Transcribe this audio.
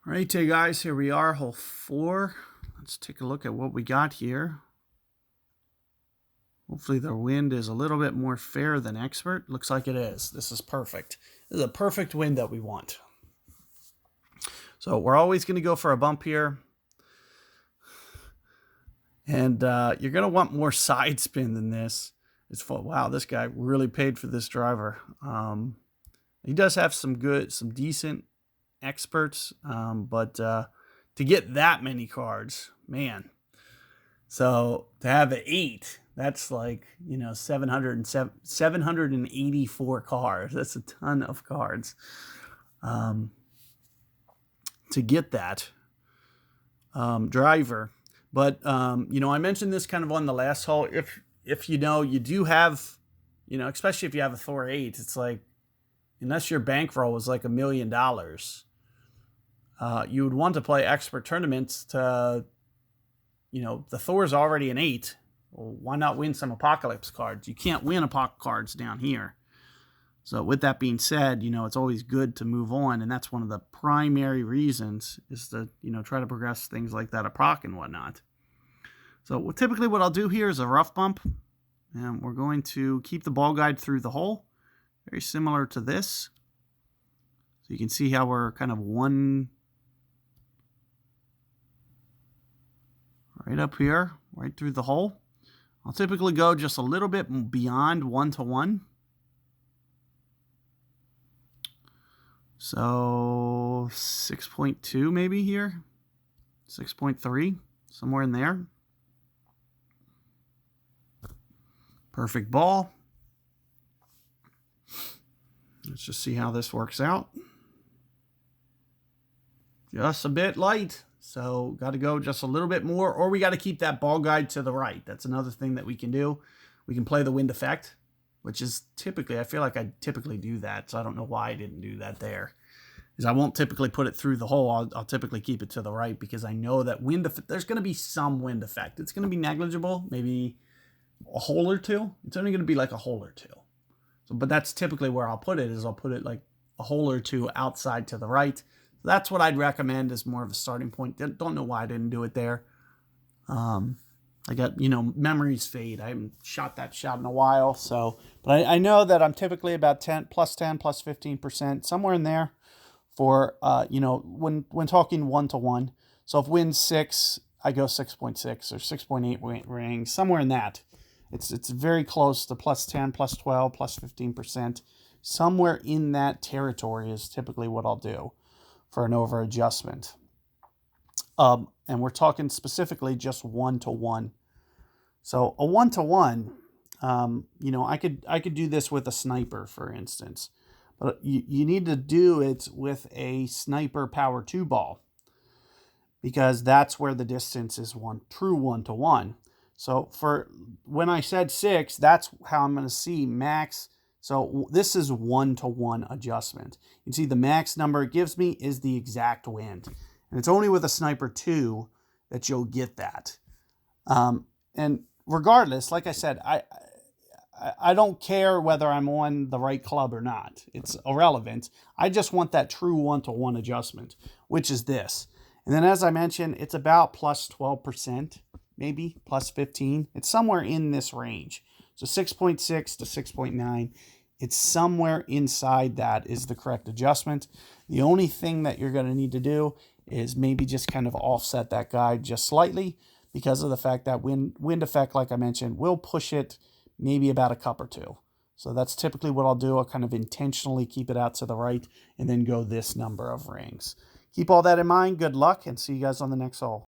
All right, guys, here we are, hole 4. Let's take a look at what we got here. Hopefully the wind is a little bit more fair than expert. Looks like it is. This is perfect. This is a perfect wind that we want. So we're always going to go for a bump here. And you're going to want more side spin than this. It's full. Wow, this guy really paid for this driver. He does have some decent experts, but to get that many cards, man. So to have an 8, that's like, 784 cards. That's a ton of cards. To get that driver. But, I mentioned this kind of on the last hole. If you do have, especially if you have a Thor 8, it's like, unless your bankroll was like $1 million, you would want to play expert tournaments to, the Thor's already an 8. Well, why not win some Apocalypse cards? You can't win Apoc cards down here. So with that being said, it's always good to move on. And that's one of the primary reasons is to, try to progress things like that Apoc and whatnot. So typically what I'll do here is a rough bump. And we're going to keep the ball guide through the hole. Very similar to this. So you can see how we're kind of one right up here, right through the hole. I'll typically go just a little bit beyond 1-to-1. So 6.2 maybe here. 6.3, somewhere in there. Perfect ball. Let's just see how this works out. Just a bit light. So got to go just a little bit more, or we got to keep that ball guide to the right. That's another thing that we can do. We can play the wind effect, which is typically, I feel like I typically do that. So I don't know why I didn't do that there. Because I won't typically put it through the hole. I'll typically keep it to the right because I know that wind effect, there's going to be some wind effect. It's going to be negligible, maybe a hole or two. It's only going to be like a hole or two. So, but that's typically where I'll put it, is I'll put it like a hole or two outside to the right. So that's what I'd recommend as more of a starting point. Don't know why I didn't do it there. I got, memories fade. I haven't shot that shot in a while. So, but I know that I'm typically about 10, plus 15%, somewhere in there for, when talking 1-to-1. So if wind's 6, I go 6.6 or 6.8 rings, somewhere in that. It's very close to plus 10, plus 12, plus 15%. Somewhere in that territory is typically what I'll do for an over adjustment. And we're talking specifically just 1-to-1. So a 1-to-1, I could do this with a sniper, for instance. But you need to do it with a sniper power 2 ball, because that's where the distance is true 1-to-1. So for when I said 6, that's how I'm going to see max. So this is 1-to-1 adjustment. You can see the max number it gives me is the exact wind. And it's only with a sniper 2 that you'll get that. And regardless, like I said, I don't care whether I'm on the right club or not. It's irrelevant. I just want that true 1-to-1 adjustment, which is this. And then as I mentioned, it's about plus 12%, maybe plus 15. It's somewhere in this range. So 6.6 to 6.9. It's somewhere inside that is the correct adjustment. The only thing that you're going to need to do is maybe just kind of offset that guide just slightly, because of the fact that wind effect, like I mentioned, will push it maybe about a cup or two. So that's typically what I'll do. I'll kind of intentionally keep it out to the right and then go this number of rings. Keep all that in mind. Good luck, and see you guys on the next hole.